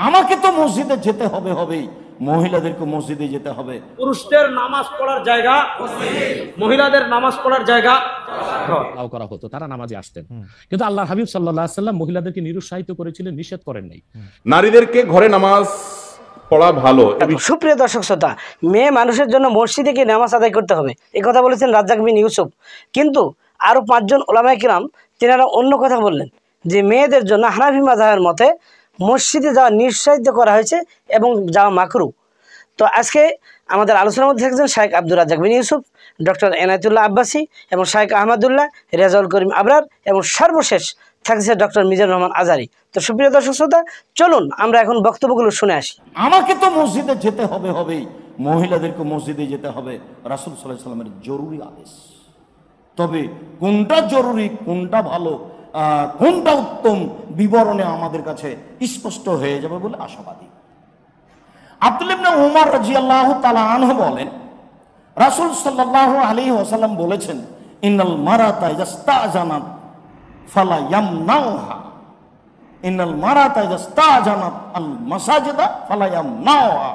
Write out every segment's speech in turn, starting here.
আমাকে তো মসজিদে যেতে হবে হবেই, মহিলাদেরকে মসজিদে যেতে হবে। পুরুষদের নামাজ পড়ার জায়গা মহিলাদের নামাজ পড়ার জায়গা করা হতো, তারা নামাজে আসতেন। কিন্তু আল্লাহ হাবিব সাল্লাল্লাহু আলাইহি ওয়াসাল্লাম মহিলাদেরকে নিরুৎসাহিত করেছিলেন, নিষেধ করেন নাই। নারীদেরকে ঘরে নামাজ পড়া ভালো। সুপ্রিয় দর্শক শ্রোতা, মেয়ে মানুষের জন্য মসজিদে গিয়ে নামাজ আদায় করতে হবে, এই কথা বলেছেন রাজ্জাক বিন ইউসুফ। কিন্তু আরো 5 জন ওলামায়ে কিরাম তেনারা অন্য কথা বললেন, যে মেয়েদের জন্য হানাফি মাযহাবের মতে মসজিদে যাওয়া নিরুৎসাহিত করা হয়েছে এবং যাওয়া মাকরু। তো আজকে আমাদের আলোচনার মধ্যে থাকছেন শাইখ আব্দুর রাজ্জাক বিন ইউসুফ, ডক্টর এনায়েতুল্লাহ আব্বাসী এবং শাইখ আহমদুল্লাহ, রেজাউল করিম আবরার এবং সর্বশেষ থাকছে ডক্টর মিজানুর রহমান আজারি। তো সুপ্রিয় দর্শক শ্রোতা, চলুন আমরা এখন বক্তব্যগুলো শুনে আসি। আমাকে তো মসজিদে যেতে হবে হবেই, মহিলাদেরকে মসজিদে যেতে হবে, রাসূল সাল্লাল্লাহু আলাইহি ওয়াসাল্লামের জরুরি আদেশ। তবে কোনটা জরুরি, কোনটা ভালো, কোনটা উত্তম বিবরণে আমাদের কাছে স্পষ্ট হয়ে যাবে বলে আশাবাদী। আব্দুল্লাহ ইবনে উমর রাদিয়াল্লাহু তাআলা আনহু বলেন, রাসূল সাল্লাল্লাহু আলাইহি ওয়াসাল্লাম বলেছেন, ইন্নাল মারাতা ইস্তাজানাত ফালা ইয়ামনাউহা, ইন্নাল মারাতা ইস্তাজানাত আল মাসাজিদা ফালা ইয়ামনাউহা।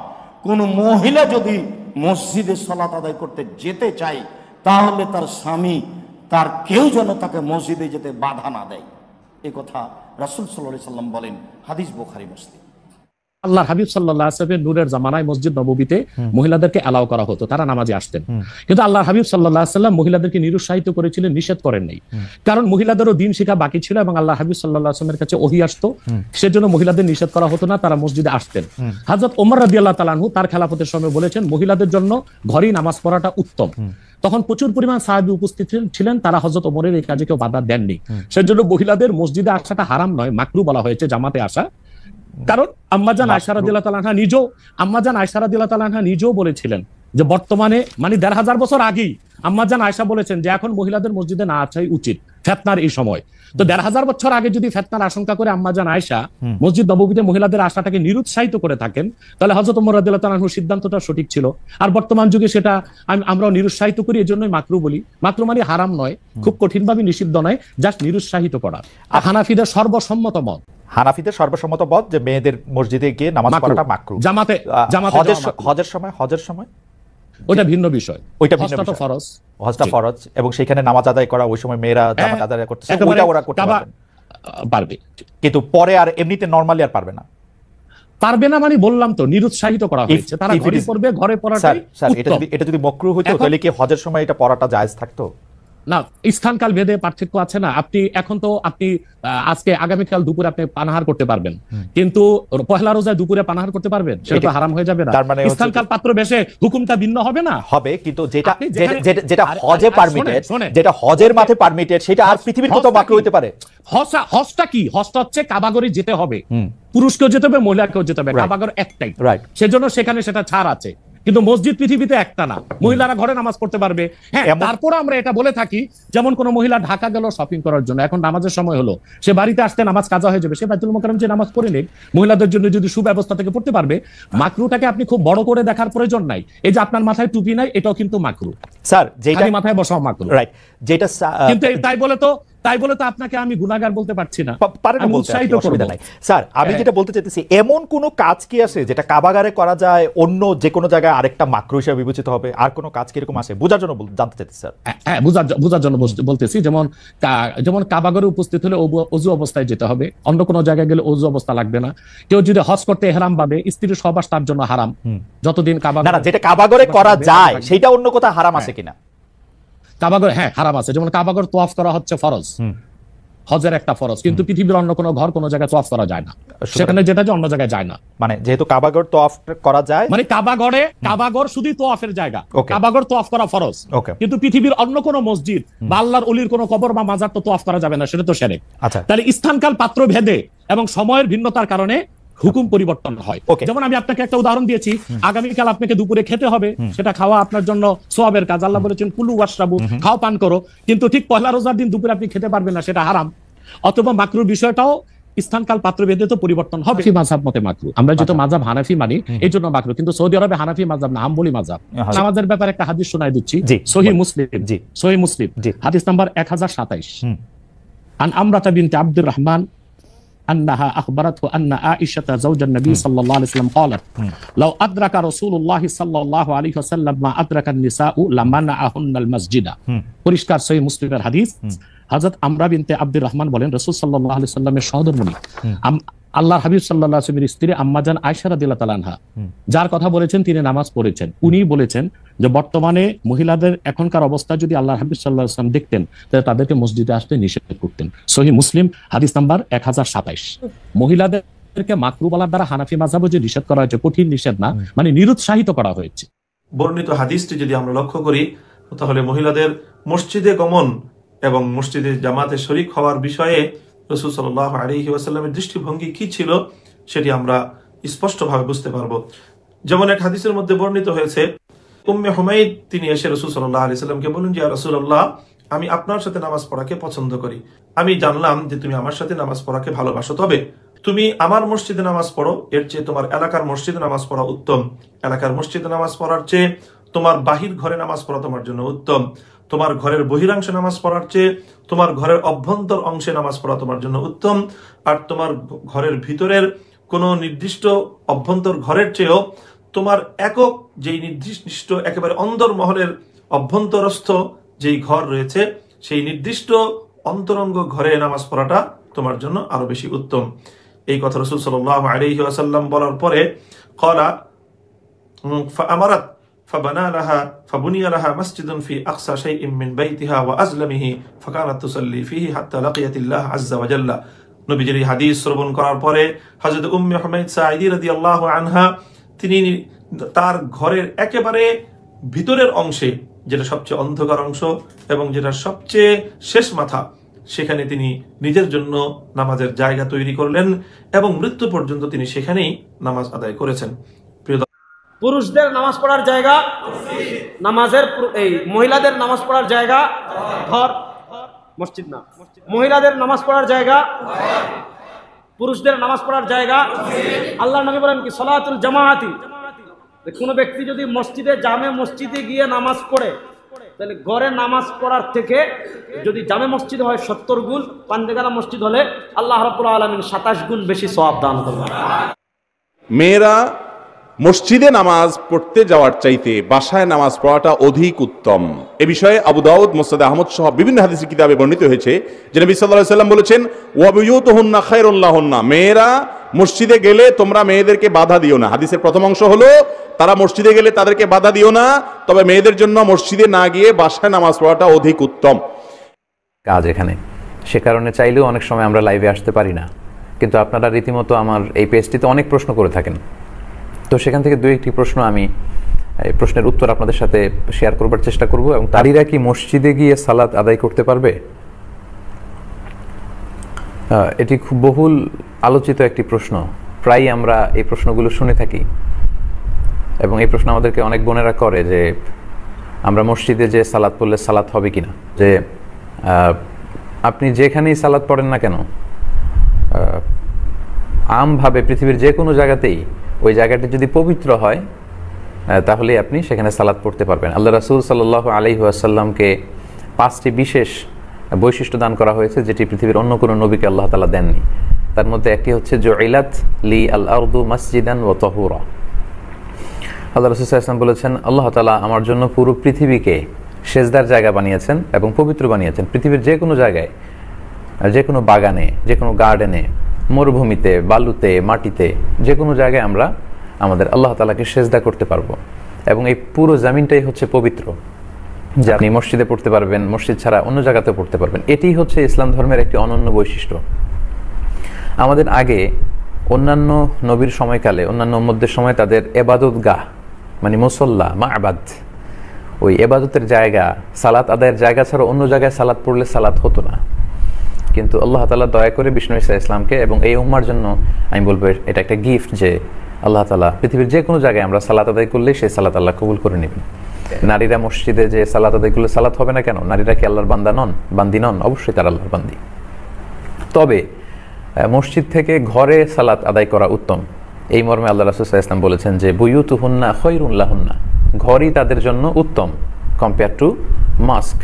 কোন মহিলা যদি মসজিদে সালাত আদায় করতে যেতে চায়, তাহলে তার স্বামী, তার কেউ যেন তাকে মসজিদে যেতে বাধা না দেয়। এই কথা রাসূল সাল্লাল্লাহু আলাইহি ওয়াসাল্লাম বলেন, হাদিস বুখারী মুসলিম। আল্লাহ হাবিব সাল্লাল্লাহু আলাইহি ওয়াসাল্লামের নূরের জামানায় মসজিদ নববীতে মহিলাদেরকে অ্যালাউ করা হতো, তারা নামাজে আসতেন। কিন্তু আল্লাহ হাবিব সাল্লাল্লাহু আলাইহি ওয়াসাল্লাম মহিলাদেরকে নিরুৎসাহিত করেছিলেন, নিষেধ করেন নাই। কারণ মহিলাদেরও দিন শিক্ষা বাকি ছিল এবং আল্লাহ হাবিব সাল্লাল্লাহু আলাইহি ওয়াসাল্লামের কাছে ওহী আসতো, সেজন্য মহিলাদের নিষেধ করা হতো না, তারা মসজিদে আসতেন। হযরত ওমর রাদিয়াল্লাহু তাআলা আনহু তার খেলাফতের সময় বলেছেন, মহিলাদের জন্য ঘরেই নামাজ পড়াটা উত্তম। তখন প্রচুর পরিমাণ সাহাবী উপস্থিত ছিলেন, তারা হযরত ওমরের এই কাজে কেউ বাধা দেননি। সেজন্য মহিলাদের মসজিদে আসাটা হারাম নয়, মাকরু বলা হয়েছে জামাতে আসা। কারণ আম্মাজান আয়েশা রাদিয়াল্লাহু তাআলা আনহা নিজেও বলেছিলেন যে বর্তমানে মানে ১৫০০ বছর আগেই আম্মাজান আয়েশা বলেছেন যে এখন মহিলাদের মসজিদে না আসাই উচিত ফিতনার এই সময়। তো ১৫০০ বছর আগে যদি ফিতনার আশঙ্কা করে আম্মাজান আয়েশা মসজিদ নববীতে মহিলাদের আসাটাকে নিরুৎসাহিত করে থাকেন, তাহলে হযরত ওমর রাদিয়াল্লাহু তাআলা আনহুর সিদ্ধান্তটা সঠিক ছিল। আর বর্তমান যুগে সেটা আমরাও নিরুৎসাহিত করি, এজন্যই মাকরু বলি। মাকরু মানে হারাম নয়, খুব কঠিনভাবে নিষিদ্ধ নয়, জাস্ট নিরুৎসাহিত করা। হানাফিদের সর্বসম্মত মত, হানাফিদের সর্বসম্মত মত যে মেয়েদের মসজিদে গিয়ে নামাজ পড়াটা মাকরু। জামাতে হজের সময় ওইটা ভিন্ন বিষয়, ওইটা ভিন্ন বিষয়। ফরজ, হজটা ফরজ এবং সেখানে নামাজ আদায় করা, ওই সময় মেয়েরা জামাত আদায় করতে ওইটা ওরা করতে পারবে, কিন্তু পরে আর এমনিতে নরমালি আর পারবে না। পারবে না মানে বললাম তো নিরুৎসাহিত করা হয়েছে, তারা ঘরে পড়বে, ঘরে পড়াটাই উত্তম। এটা যদি মাকরু হতো তাহলে কি হজের সময় এটা পড়াটা জায়েজ থাকতো? না, স্থানকাল ভেদে পার্থক্য আছে না। আপনি আজকে আগামীকাল দুপুরে আপনি পানাহার করতে পারবেন, কিন্তু পহেলা রোজায় দুপুরে পানাহার করতে পারবেন, সেটা তো হারাম হয়ে যাবে না। স্থানকাল পাত্র বেশে হুকুমটা ভিন্ন হবে না? হবে, কিন্তু যেটা হজে পারমিটেড, যেটা হজের মাঠে পারমিটেড, সেটা আর পৃথিবীর কোথাও মাকরু হতে পারে? হজটা কি? হজটা হচ্ছে কাবাগরে যেতে হবে, পুরুষকেও যেতে হবে, মহিলাকেও যেতে হবে, কাবাগর একটাই, সেজন্য সেখানে সেটা ছাড় আছে। কিন্তু মসজিদ পৃথিবীতে একটা না, মহিলারা ঘরে নামাজ পড়তে পারবে। হ্যাঁ, তারপর আমরা এটা বলে থাকি, যেমন কোন মহিলা ঢাকা গেল শপিং করার জন্য, এখন নামাজের সময় হলো, সে বাড়িতে আসতে নামাজ কাজা হয়ে যাবে, সে বাইতুল মুকাররম যে নামাজ পড়ে নেই, মহিলাদের জন্য যদি সুব্যবস্থা থেকে পড়তে পারবে। মাকরুটাকে আপনি খুব বড় করে দেখার প্রয়োজন নাই। এই যে আপনার মাথায় টুপি নাই, এটাও কিন্তু মাকরু স্যার, যেটা মাথায় বসাও মাকরু, রাইট। যেটা কিন্তু তাই বলে তো আপনাকে আমি গুনাহগার বলতে পারছি না, অসুবিধা নাই। স্যার, আমি যেটা বলতে চাইতেছি, এমন কোন কাজ কি আছে যেটা কাবাগারে করা যায়, অন্য যে কোনো জায়গায় আরেকটা মাকরু হিসেবে বিবেচিত হবে? আর কোন কাজ কি এরকম আছে? বোঝার জন্য জানতে চাইতেছি স্যার। হ্যাঁ, বোঝার জন্য বলতেছি। যেমন কাবাগারে উপস্থিত হলে ওযু অবস্থায় যেতে হবে, অন্য কোনো জায়গায় গেলে ওযু অবস্থা লাগবে না। কেউ যদি হজ করতে ইহরাম বাঁধে, স্ত্রীর সহবাস তার জন্য হারাম যতদিন কাবাগারে, যেটা কাবাগারে করা যায় সেটা অন্য কোথাও হারাম আছে কিনা? কাবাগর, হ্যাঁ, হারাম আছে। যেমন কাবাগর তোয়াফ করা হচ্ছে ফরজ, হজের একটা ফরজ, কিন্তু পৃথিবীর অন্য কোনো ঘর কোনো জায়গায় তোয়াফ করা যায় না, সেখানে যেটা যে অন্য জায়গায় যায় না। মানে যেহেতু কাবাগর তোয়াফ করা যায়, মানে কাবাগর শুধু তোয়াফের জায়গা, কাবাগর তোয়াফ করা ফরজ, কিন্তু পৃথিবীর অন্য কোনো মসজিদ বা আল্লাহর ওলির কোনো কবর বা মাজার তো তোয়াফ করা যাবে না, সেটা তো শিরক। তাহলে স্থানকাল পাত্র ভেদে এবং সময়ের ভিন্নতার কারণে হুকুম পরিবর্তন হয়। যেমন আমি আপনাকে একটা উদাহরণ দিয়েছি, আগামীকাল আপনাকে দুপুরে খেতে হবে, সেটা খাওয়া আপনার জন্য সওয়াবের কাজ। আল্লাহ বলেছেন কুলু ওয়াশরাবু, খাও পান করো, কিন্তু ঠিক পহেলা রোজার দিন দুপুরে আপনি খেতে পারবেন না, সেটা হারাম। অথবা মাকরুর বিষয়টাও স্থানকাল পাত্র ভেদে তো পরিবর্তন হবে। মাযহাব মতে মাকরু, আমরা যেহেতু মাযহাব হানাফি মানি এই জন্য মাকরু, কিন্তু সৌদি আরবে হানাফি মাযহাব না, হাম্বলি মাযহাব। নামাজের ব্যাপারে একটা হাদিস শোনাই দিচ্ছি, সহিহ মুসলিম হাদিস নাম্বার 1027। আন আমরাতা বিনতে আব্দুর রহমান أنها أخبرته أن عائشة زوج النبي صلى الله عليه وسلم قالت لو أدرك رسول الله صلى الله عليه وسلم ما أدرك النساء لمنعهن المسجد পরিষ্কার সহিহ মুসলিমের হাদিস হযরত আমরা বিনতে আব্দুর রহমান বলেন রাসূল সাল্লাল্লাহু আলাইহি সাল্লামের সহধর্মিণী আল্লাহর হাবিব সাল্লাল্লাহু আলাইহি ওয়াসাল্লামের স্ত্রী আম্মাজান আয়েশা রাদিয়াল্লাহু তাআলা আনহা যার কথা বলেছেন তিনি নামাজ পড়েছেন, উনি বলেছেন যে বর্তমানে মহিলাদের এখনকার অবস্থা যদি আল্লাহর হাবিব সাল্লাল্লাহু আলাইহি ওয়াসাল্লাম দেখতেন তাহলে তাদেরকে মসজিদে আসতে নিষেধ করতেন। সহিহ মুসলিম হাদিস নাম্বার 1027। মহিলাদেরকে মাকরু বলার দ্বারা হানাফি মাযহাবে যে নিষেধ করা হয়েছে কঠিন নিষেধ না, মানে নিরুৎসাহিত করা হয়েছে। বর্ণিত হাদিসটি যদি আমরা লক্ষ্য করি তাহলে মহিলাদের মসজিদে গমন এবং মসজিদে জামাতে শরীক হওয়ার বিষয়ে রাসূল সাল্লাল্লাহু আলাইহি ওয়াসাল্লামের দৃষ্টিভঙ্গি কি ছিল সেটি আমরা স্পষ্টভাবে বুঝতে পারবো। যেমন এক হাদিসের মধ্যে বর্ণিত হয়েছে, উম্মে হুমাইদ তিনি এসে রাসূল সাল্লাল্লাহু আলাইহি ওয়াসাল্লামকে বলেন যে ইয়া রাসূলুল্লাহ, আমি আপনার সাথে নামাজ পড়াকে পছন্দ করি। আমি জানলাম যে তুমি আমার সাথে নামাজ পড়াকে ভালোবাসো, তবে তুমি আমার মসজিদে নামাজ পড়ো এর চেয়ে তোমার এলাকার মসজিদে নামাজ পড়া উত্তম। এলাকার মসজিদে নামাজ পড়ার চেয়ে তোমার বাহির ঘরে নামাজ পড়া তোমার জন্য উত্তম। তোমার ঘরের বহিরাংশে নামাজ পড়ার চেয়ে তোমার ঘরের অভ্যন্তর অংশে নামাজ পড়া তোমার জন্য উত্তম। আর তোমার ঘরের ভিতরের কোনো নির্দিষ্ট অভ্যন্তর ঘরের চেয়েও তোমার একক যেই নির্দিষ্ট একেবারে অন্দর মহলের অভ্যন্তরস্থ যেই ঘর রয়েছে সেই নির্দিষ্ট অন্তরঙ্গ ঘরে নামাজ পড়াটা তোমার জন্য আরো বেশি উত্তম। এই কথা রাসূল সাল্লাল্লাহু আলাইহি ওয়াসাল্লাম বলার পরে ক্বালা ফাআমারাত فبنى لها فبني لها مسجد في أقصى شيء من بيتها وأزلمه فكانت تصلي فيه حتى لقيت الله عز وجل। নবীজির এই হাদিস শ্রবণ করার পরে হযরত উম্মে হুমাইদ সাঈদী রাদিয়াল্লাহু আনহা তিনি তার ঘরের একেবারে ভিতরের অংশে, যেটা সবচেয়ে অন্ধকার অংশ এবং যেটা সবচেয়ে শেষ মাথা, সেখানে তিনি নিজের জন্য নামাজের জায়গা তৈরি করলেন এবং মৃত্যু পর্যন্ত তিনি সেখানেই নামাজ আদায় করেছেন। পুরুষদের নামাজ পড়ার জায়গা নামাজের এই মহিলাদের নামাজ পড়ার জায়গা ঘর, মসজিদ না। মহিলাদের নামাজ পড়ার জায়গা, পুরুষদের নামাজ পড়ার জায়গা। আল্লাহর নবী বলেন কি সালাতুল জামাআতি, কোন ব্যক্তি যদি জামে মসজিদে গিয়ে নামাজ পড়ে তাহলে ঘরে নামাজ পড়ার থেকে যদি জামে মসজিদ হয় 70 গুণ, পান্দেগালা মসজিদ হলে আল্লাহ রাব্বুল আলামিন 27 গুণ বেশি সওয়াব দান করবেন। মেয়েরা মসজিদে নামাজ পড়তে যাওয়ার চাইতে বাসায় নামাজ পড়াটা অধিক উত্তম। এ বিষয়ে আবু দাউদ, মুসনাদ আহমদ সহ বিভিন্ন হাদিসের কিতাবে বর্ণিত হয়েছে যে নবী সাল্লাল্লাহু আলাইহি ওয়াসাল্লাম বলেছেন ওয়া বুয়ুতুহুন্না খায়রুল লাহুন্না, মেয়েরা মসজিদে গেলে তোমরা মেয়েদেরকে বাধা দিও না। হাদিসের প্রথম অংশ হলো তারা মসজিদে গেলে তাদেরকে বাধা দিও না, তবে মেয়েদের জন্য মসজিদে না গিয়ে বাসায় নামাজ পড়াটা অধিক উত্তম কাজ এখানে। সে কারণে চাইলেও অনেক সময় আমরা লাইভে আসতে পারি না, কিন্তু আপনারা রীতিমতো আমার এই পেজটিতে অনেক প্রশ্ন করে থাকেন। তো সেখান থেকে দুই একটি প্রশ্ন আমি প্রশ্নের উত্তর আপনাদের সাথে শেয়ার করবার চেষ্টা করব। এবং তারিরা কি মসজিদে গিয়ে সালাত আদায় করতে পারবে? এটি খুব বহুল আলোচিত একটি প্রশ্ন, প্রায় আমরা এই প্রশ্নগুলো শুনে থাকি এবং এই প্রশ্ন আমাদেরকে অনেক বোনেরা করে যে আমরা মসজিদে যে সালাত পড়লে সালাত হবে কিনা। যে আপনি যেখানেই সালাত পড়েন না কেন, আমভাবে পৃথিবীর যে কোনো জায়গাতেই ওই জায়গাটি যদি পবিত্র হয় তাহলে আপনি সেখানে সালাত পড়তে পারবেন। আল্লাহ রাসূল সাল্লাল্লাহু আলাইহি ওয়াসাল্লামকে 5টি বিশেষ বৈশিষ্ট্য দান করা হয়েছে যেটি পৃথিবীর অন্য কোনো নবীকে আল্লাহ তাআলা দেননি। তার মধ্যে একটি হচ্ছে জুইলাত লি আল আরদু মাসজিদান ওয়া তাহুরা। আল্লাহ রাসূল সাল্লাল্লাহু আলাইহি ওয়াসাল্লাম বলেছেন আল্লাহ তাআলা আমার জন্য পুরো পৃথিবীকে সেজদার জায়গা বানিয়েছেন এবং পবিত্র বানিয়েছেন। পৃথিবীর যে কোনো জায়গায়, যে কোনো বাগানে, যে কোনো গার্ডেনে, মরুভূমিতে, বালুতে, মাটিতে, যে কোনো জায়গায় আমরা আমাদের আল্লাহ তাআলাকে সেজদা করতে পারবো এবং এই পুরো জমিনটাই হচ্ছে পবিত্র, যা আপনি মসজিদে পড়তে পারবেন, মসজিদ ছাড়া অন্য জায়গাতে পড়তে পারবেন। এটি হচ্ছে ইসলাম ধর্মের একটি অনন্য বৈশিষ্ট্য। আমাদের আগে অন্যান্য নবীর সময়কালে, অন্যান্য উম্মতদের সময় তাদের এবাদতগাহ মানে মুসল্লা, মা'বাদ, ওই এবাদতের জায়গা, সালাত আদায়ের জায়গা ছাড়া অন্য জায়গায় সালাত পড়লে সালাত হতো না। কিন্তু আল্লাহ তাআলা দয়া করে বিষ্ণু ঈসা ইসলামকে এবং এই উম্মার জন্য আমি বলবো এটা একটা গিফট যে আল্লাহ তাআলা পৃথিবীর যে কোনো জায়গায় আমরা সালাত আদায় করলে সেই সালাত আল্লাহ কবুল করে নেবেন। নারীরা মসজিদে যে সালাত আদায় করলে সালাত হবে না কেন? নারীরা কি আল্লাহর বান্দি নন? অবশ্যই তারা আল্লাহর বান্দি। তবে মসজিদ থেকে ঘরে সালাত আদায় করা উত্তম। এই মর্মে আল্লাহ রাসূল সাল্লাল্লাহু আলাইহি ওয়াসাল্লাম বলেছেন যে বুয়ুতুহুন্না খায়রুন লাহুন্না, ঘরই তাদের জন্য উত্তম কম্পেয়ার টু মস্ক।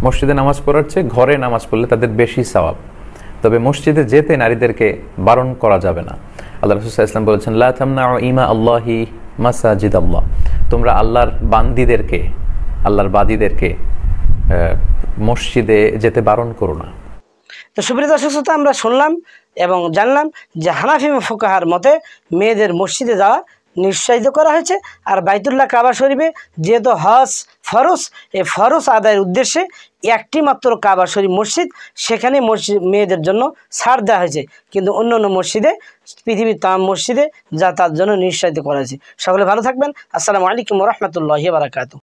মসজিদে নামাজ পড়ার চেয়ে ঘরে নামাজ পড়লে তাদের বেশি সওয়াব। তবে মসজিদে যেতে নারীদেরকে বারণ করা যাবে না। আল্লাহ রাসূল সাল্লাল্লাহু আলাইহি ওয়াসাল্লাম বলেছেন, লা তামনাউ ইমা আল্লাহি মাসাজিদ আল্লাহ, তোমরা আল্লাহর বান্দীদেরকে, আল্লাহর বাদীদেরকে মসজিদে যেতে বারণ করো না। তো সুপ্রিয় দর্শক শ্রোতা, আমরা শুনলাম এবং জানলাম যে হানাফি ফুকাহার মতে মেয়েদের মসজিদে যাওয়া নিরুৎসাহিত করা হয়েছে। আর বাইতুল্লাহ কাবা শরীফে যেহেতু হজ ফরজ, এই ফরজ আদায়ের উদ্দেশ্যে একটি মাত্র কাবা শরীফ মসজিদ, সেখানে মসজিদ মেয়েদের জন্য ছাড় দেওয়া হয়েছে, কিন্তু অন্য অন্য মসজিদে, পৃথিবীর তাম মসজিদে যা তার জন্য নিরুৎসাহিত করা হয়েছে। সকলে ভালো থাকবেন। আসসালামু আলাইকুম ওয়া রাহমাতুল্লাহি ওয়া বারাকাতুহু।